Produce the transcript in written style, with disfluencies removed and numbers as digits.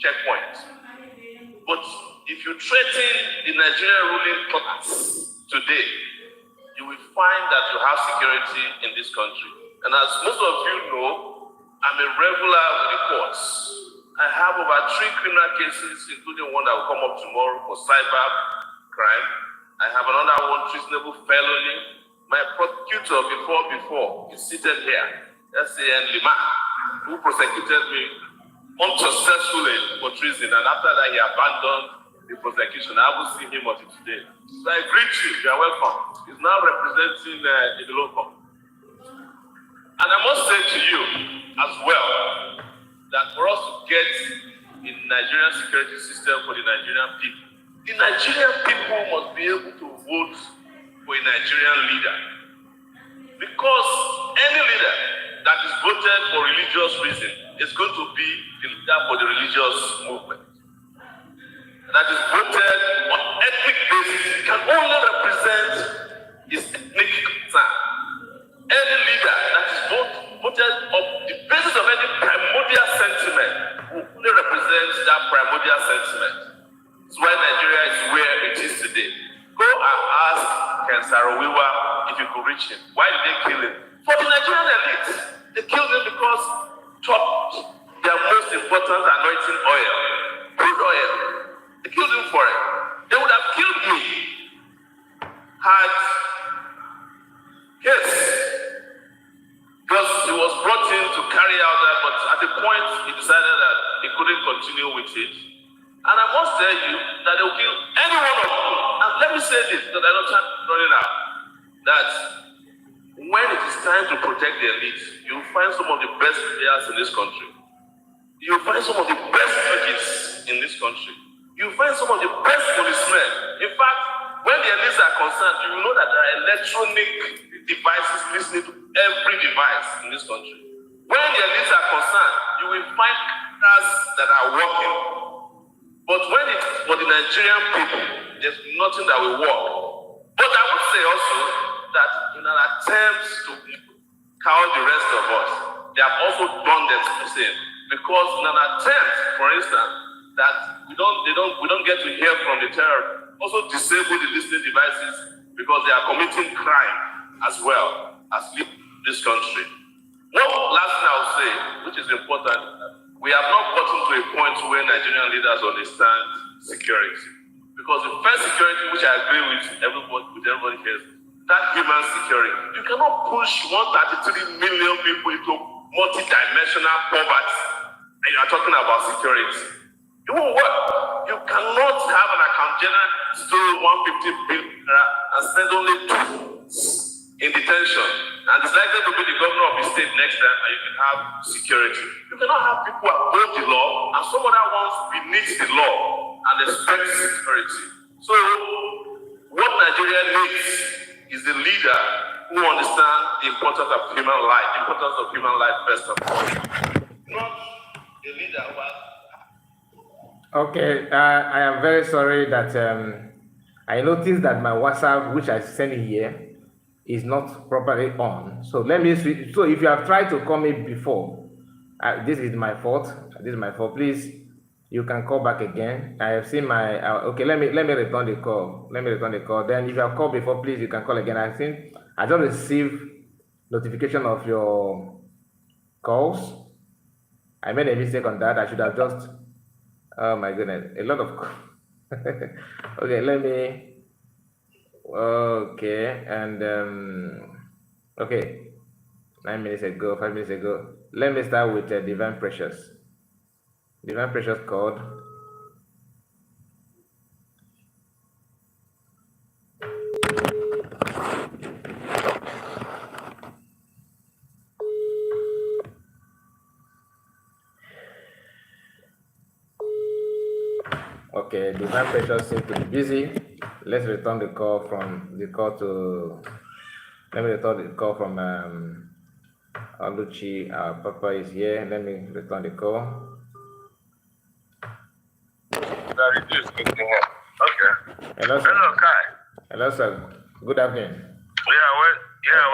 checkpoint. But if you threaten the Nigerian ruling class today, you will find that you have security in this country. And as most of you know, I'm a regular with the courts. I have over 3 criminal cases, including one that will come up tomorrow for cyber crime. I have another one, treasonable felony. My prosecutor before is seated here, S.A.N. Lima, who prosecuted me unsuccessfully for treason, and after that he abandoned the prosecution. I haven't seen him until today. So I greet you, you are welcome. He's now representing the local. And I must say to you as well, that for us to get a Nigerian security system for the Nigerian people, the Nigerian people must be able to vote for a Nigerian leader. Because any leader that is voted for religious reason is going to be the leader for the religious movement. That is voted on ethnic basis can only represent his ethnic concern. Any leader that is voted on the basis of any primordial sentiment will only represent that primordial sentiment. That's why Nigeria is where it is today. Go and ask Ken Saro-Wiwa if you could reach him. Why did they kill him? For the Nigerian elite. They killed him because chopped their most important anointing oil, crude oil. They killed him for it. They would have killed me had, yes, because he was brought in to carry out that, but at the point he decided that he couldn't continue with it. And I must tell you that they will kill any one of you. And let me say this, because I don't have running out, that when it is time to protect the elite, you'll find some of the best players in this country. You'll find some of the best judges in this country. You'll find some of the best policemen. In fact, when the elites are concerned, you will know that there are electronic devices listening to every device in this country. When the elites are concerned, you will find cars that are working. But when it's for the Nigerian people, there's nothing that will work. But I would say also that in an attempt to cow the rest of us, they have also done the same. Because in an attempt, for instance, that we don't get to hear from the terror, also disable the listening devices because they are committing crime as well as this country. One last thing I'll say, which is important, we have not gotten to a point where Nigerian leaders understand security. Because the first security, which I agree with everybody here, is that human security. You cannot push 133 million people into multi-dimensional poverty, and you are talking about security. It won't work. You cannot have an account general steal 150 billion and spend only 2 in detention. And it's likely to be the governor of the state next time, and you can have security. You cannot have people above the law and some other ones beneath the law and expect security. So what Nigeria needs is a leader who understands the importance of human life, first of all. Not a leader who has. Okay, I am very sorry that I noticed that my WhatsApp, which I sent here, is not properly on. So let me switch. So if you have tried to call me before, this is my fault. Please, you can call back again. I have seen my. Okay, let me return the call. Then if you have called before, please you can call again. I think I don't receive notification of your calls. I made a mistake on that. I should have just. Oh my goodness, a lot of. Okay, let me. Okay, and okay, 5 minutes ago. Let me start with Divine Precious code. Okay, Divine Precious seems to be busy. Let's return the call from let me return the call from Oluchi. Papa is here. Let me return the call. Okay. Hello, sir. Hello, Kai. Hello, sir. Good afternoon. Yeah,